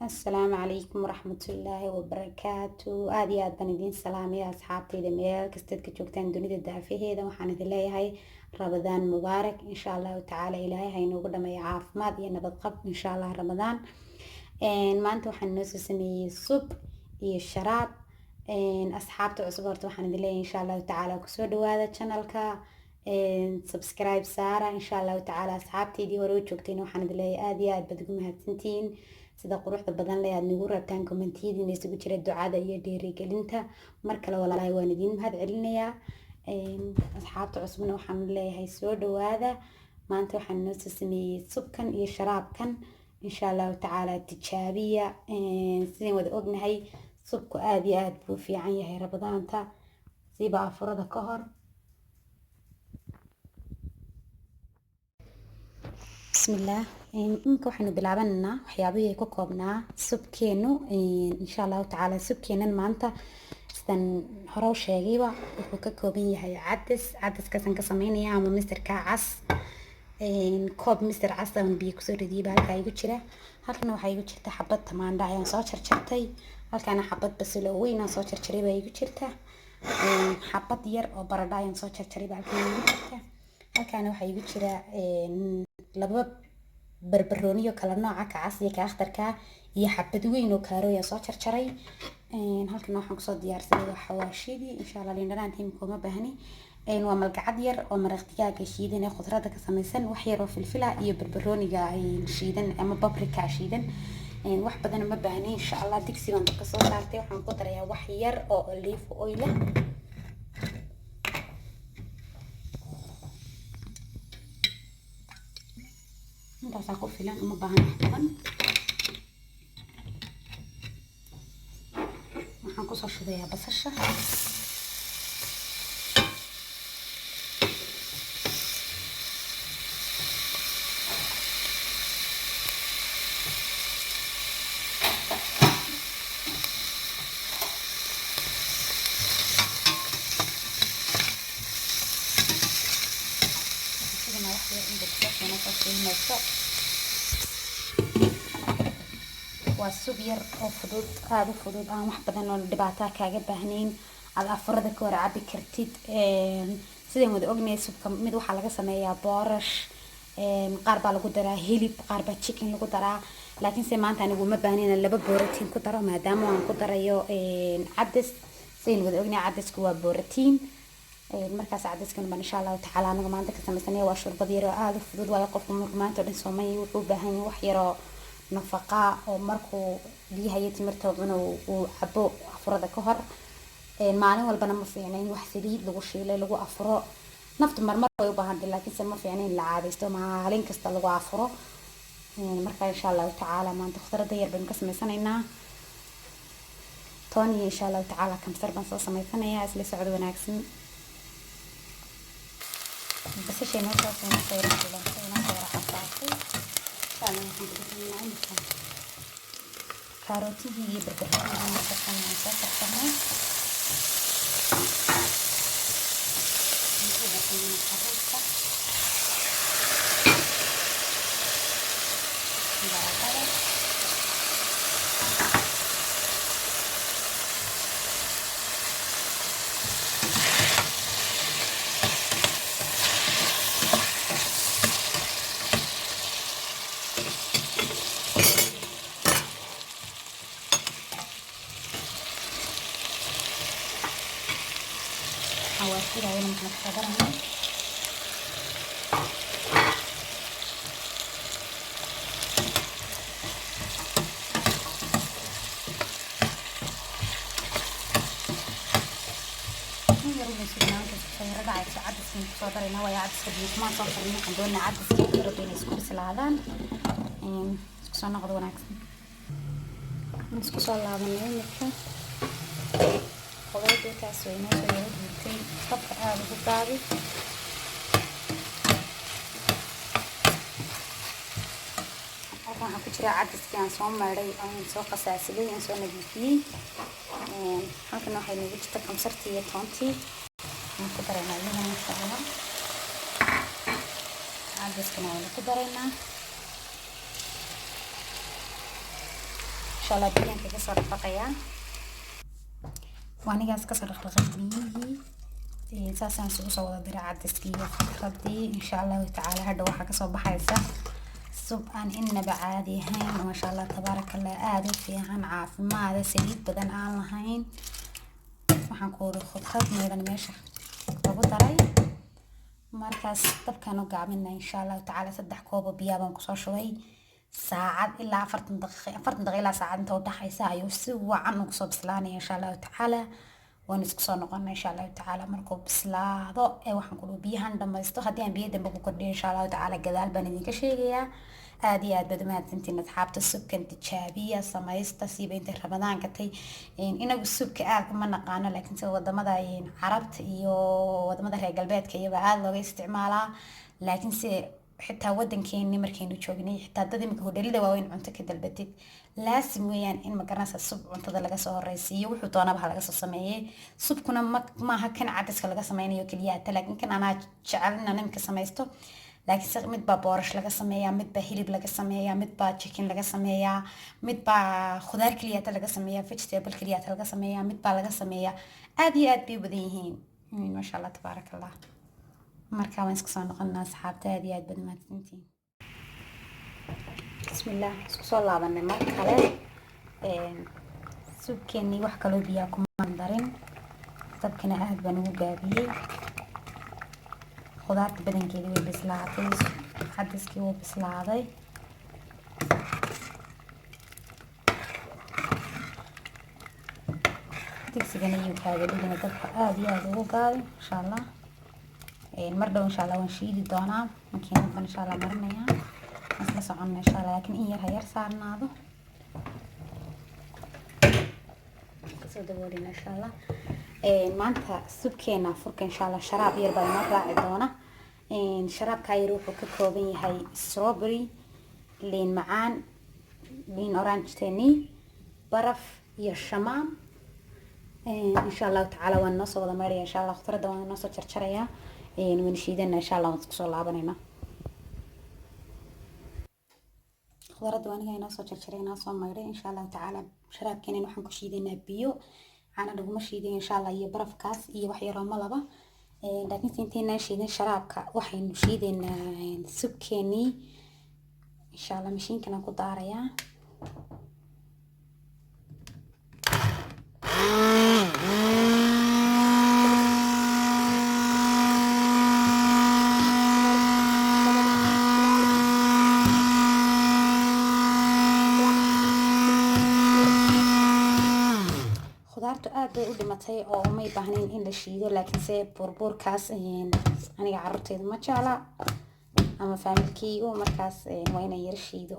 السلام عليكم ورحمة الله وبركاته آدي آد بندين سلامي أصحابتي دميال كستد كجوكتان دوني الدافيه دا وحان إذا هاي رمضان مبارك إن شاء الله تعالى إلهي هاي نوغو دمي عافماد ينبض قبل إن شاء الله رمضان ما أنتو وحان نوسو سمي صب إيه الشراب أصحابتو عصبرتو وحان إذا إن شاء الله تعالى كسودو هذا channelka سبسكرايب سارة إن شاء الله تعالى أصحابتي دي ورو جوكتين وحان إذا آدي آد بدكم هاتسنتين sida quruxda badan leh aad nagu rabtaan commentiyadiina isugu jira ducada iyo dhiirigelinta mar kale walaalahay waan idin mahad celinayaa asxaabta cusubna waxaan leeyahay soo dhawaada maanta waxaan noo soo sameeyay subkan iyo sharaabkan insha Allah taala tijaabiya sideen wada ognahay subku aad iyo aad buu fiican yahay rabadaanta siba afurada ka hor بسم الله إنك وحنا بلعبنا وحيابي كوكبنا سبكينو إن شاء الله تعالى سبكينا المانتا استن هروش شاقيبا وكوكبي هي عدس كسن كسميني عم مستر كعس كوب مستر عسل من بيكسر دي بالك هاي بتشرة هالكنا وحي بتشرة حبت تمان داعي صاشر شرتي هالكنا حبت بس لوين صاشر شري باي بتشرة حبت ير أو برداين صاشر شري بالك هاي بتشرة هالكنا وحي بتشرة laba barbarooniyo kala nooca ka cas iyo ka akhtarka iyo xabad weyn oo kaarooya soo jarjaray halkan waxaan ku soo diyaarsaday xawaashidii insha Allah liindhanaan himko ma baahni waa malgacad yar oo maraq digaaga shiidan ee khudradda ka samaysan wax yar oo filfila iyo barbarooniga ay shiidan ama paprika shiidan wax badan ma baahni insha Allah digsi baan ka soo saartay waxaan ku darayaa wax yar oo olive oil intaas ku filan uma baahna badan waxaan ku soo shubayaa basasha واسوبير أو فضود هذا فضود أنا واحد بدنا نبعتها كعجب بهنين على أفراد كور عبي كرتيد سيدي مود أغنية سوب كم مدو حلقة سمية بارش قاربة لقدرة هيليب قاربة تشيكن لقدرة لكن سمعت أنا قوم بهنين اللي ببورتين قدرة ما دام وان قدرة يو عدس سيدي مود أغنية عدس كوا بورتين markaas cadiskan baan insha Allah taala anaga maanta ka sameysanayo waa shurbad yar oo aad u fudud waa qofku maanta dhan Soomaaliya wuxuu u baahan yahay wax yar oo nafaqa oo markuu biyaha iyo timirta uu cabo afurada ka hor maalin walbana ma fiicnayn wax saliid lagu shiilay lagu afuro naftu marmar way u baahan tahay laakiin ma fiicnayn la caadaysto maalin kasta lagu afuro marka insha Allah taala maanta khudradda yar baan ka sameysanaynaa tooni insha Allah taala kamsar baan soo sameysanayaa isla socod wanaagsan بس شيء ما صار فينا خير كذا فينا خير حصاتي كان نحن بدنا كاروتي هي بربروني ما تفهمنا تفهمنا نقدر نقول كاروتا حواشي هاي اللي بنحضرها عدس عدس صدرنا ويا عدس كبير ما صفرنا عندنا عدس كبير بين سكوس العلان سكوس ناخذ وناكسن سكوس العلان نكتة خلاص كاسوينا شوية بنتين طبق هذا بالطابي waxaan ku jira cadiskii aan soo maray aan soo qasaasilay aan soo nadiifiyay halkan waxay nagu jirta kamsartii iyo toontii aan ku dareynaa iyadana insha Allah cadiskana waan ku dareynaa insha Allah biyaha kaga soo dhaqayaa waanigaas ka soo dhaqay biyihii saasaan isugu soo wada diray cadaskii iyo khudradii insha Allah tacaala hadda waxa ka soo baxaysa sub aan inaba caadi ahayn ma sha Allah tabarakallah aad u fiican caafimaad saliid badan aan lahayn waxaan ku wada khudrad meedan meesha lagu daray markaas dabkan u gaabinaa insha Allah tacaala 3 koob oo biyo baan ku soo shubay saacad ilaa 40 daqiiqo ilaa saacad inta u dhaxaysa ayuu si wacan ugu soo bislaanaya insha Allah tacaala waan isku soo noqonaa insha Allah tacaala markuu bislaado waxaan ku biyahan dhamaysto hadii aan biyo dambe ku kordhiyo insha Allah tacaala gadaal baan idinka sheegayaa aad iyo aad baad mahadsantiin asxaabta subkan tijaabiya samaysta siiba inta Ramadaan gatay inagu subka aad ma naqaano laakiin sida wadamada Carabta iyo wadamada reer galbeedka iyo aad looga isticmaalaa laakiin si xitaa wadankeena markaynu joognay xitaa dad imika hodheelada waaweyn cunto ka dalbatid laasim weeyaan in magaranaysa sub cuntada laga soo horeysiiyo wuxuu doonaba laga soo sameeyay subkuna ma aha kan cadaska laga sameeyo kaliya laakiin kan ana jecelna nimka samaysto laakiin mid baa boorash laga sameeyaa mid baa hilib laga sameeyaa mid baa chicken laga sameeyaa mid baa khudaar kaliya laga sameeyaa vegetable kaliya laga sameeyaa mid baa laga sameeyaa aad iyo aad bay badan yihiin ma sha Allah tabarakallah marka waan isku soo noqonaa asxaabta aad iyo aad baad mahadsantiin bismillah isku soo laabanay mar kale subkeeni wax kale oo biyo kuma darin dabkana aad baan ugu gaabiyay khudaarta badankeeda way bislaatay cadaskii wuu bislaaday digsigana iyo kaaga dhigana dabka aad iyo aad ugu gaabay insha Allah mar dhow insha Allah waan shiidi doonaa makiinad baan insha Allah marinayaa isla socon insha Allah laakiin in yar saarnaado kasoo daboolina insha Allah maanta subkeena furka insha Allah sharaab yar baan noo raaci doona sharaabka yar wuxuu ka kooban yahay strawberry liin macaan liin orange tani baraf iyo shamaam insha Allah tacaala waan noo soo wada maaraya insha Allah khudradda waan noo soo jarjarayaa waan shiidana insha Allah waan isku soo laabanayna khudradda waan inoo soo jarjarayna soo maaraya insha Allah tacaala sharaabkeena waxaan ku shiidaynaa biyo ana dhuguma shiiday insha Allah iyo barafkaas iyo wax yar oo malaba laakiin intaynaa shiidan sharaabka waxaynu shiidaynaa subkeeni insha Allah mashiinkan aan ku daarayaa aad bay u dhimatay oo uma baahnayn in la shiido laakiin se burburkaas aniga carruurteedu ma jecla ama familkeygu markaas waa inay yar shiido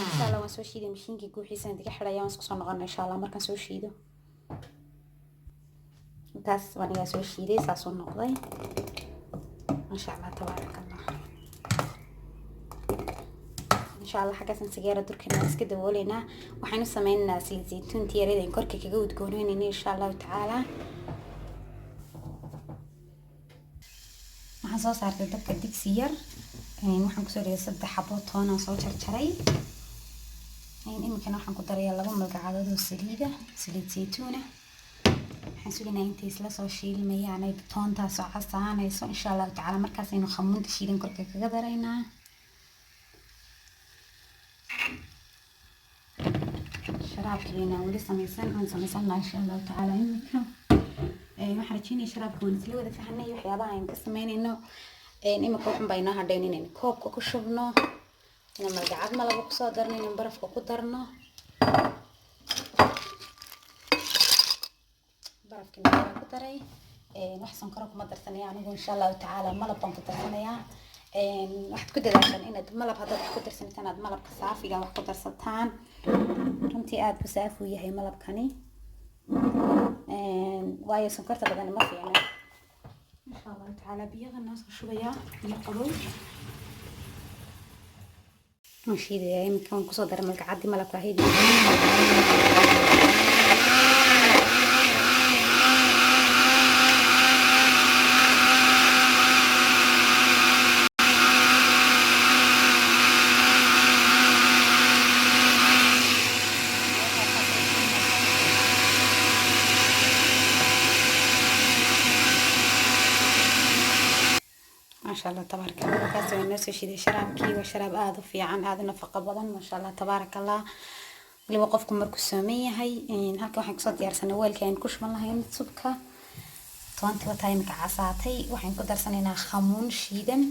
insha Allah waan soo shiiday mashiinkii guuxiisa inta xidhaya waan isku soo noqonaa insha Allah markaan soo shiido intaas waan iga soo shiiday saas oo noqday insha Allah tabarakallah insha Allah xaggaas sigaara durkana iska dabooleyna waxaanu sameeynaa saliid saytuun tiyarada in korka kaga udgoonayna insha Allah tacaala waxaan soo saartay dabka digsi yar waxaan ku soo dhigay 3 xabo toon oo soo jarjaray imikana waxaan ku darayaa 2 malgacadood oo saliid saytuun waxaan sugaynaa intay isla soo shiilmayaan ay toontaas oo casaanayso insha Allah tacaala markaas aynu khamuunta shiidan korka kaga daraynaa شرابكينا ولسه ميسان إن شاء الله تعالى إنك محرجيني شرابك ونسلي وذا في حنا يحيابها إنك سمين إنه إما كوحن بينها دينين إن كوب كوشبنا إنما القعد ما لبقى صادرنا إن برف كقدرنا برف كنا كقدري نحسن كرك ما درسنا يعني إن شاء الله تعالى ما لبقى كدرسنا waxaad ku dadaashaan inaad malab haddaad wax ku darsantaan aad malabka saafiga wax ku darsataan runtii aad buu saaf u yahay malabkani waayo sonkorta badan ma fiicna insha Allah tacaala biyaha naas ku shubaya iyo qabow mashiidaya imika waan kusoo daray malgacadii malabka ahayd شاء الله تبارك الله كاسو الناس شيء شرابكي وشراب آذو في عن هذا نفقة بدن ما شاء الله تبارك الله اللي وقفكم مركز سامية هاي هلك waxaan kusoo diyaarsanay weelkeen ku shuban lahayn subka toonti watay imika casaatay waxaan ku darsanaynaa khamuun shiidan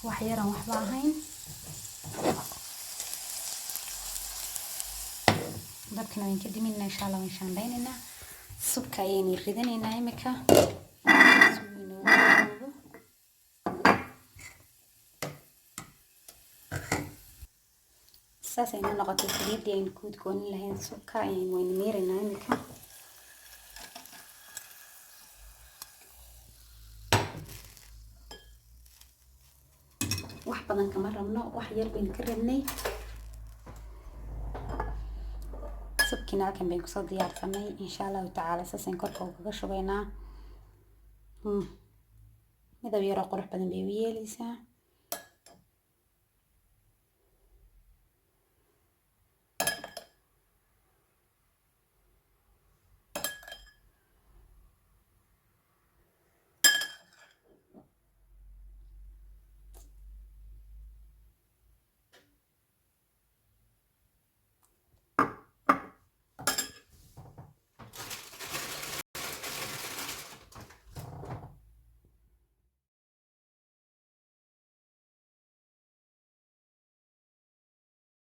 wax yaran waxba ahayn dabkana waan ka diminaa insha Allah waan shaandhaynaa subka ayaynu ridanaynaa imika saasayna noqotay saliidii aynu ku udgoonin lahayn subka waynu miiraynaa imika wax badan kama rabno wax yar baynu ka rabnay subkina halkan baynu kusoo diyaarsanay insha allahu tacaala saasaynu korka ugaga shubaynaa midab yaroo qurux badan bay u yeelaysaa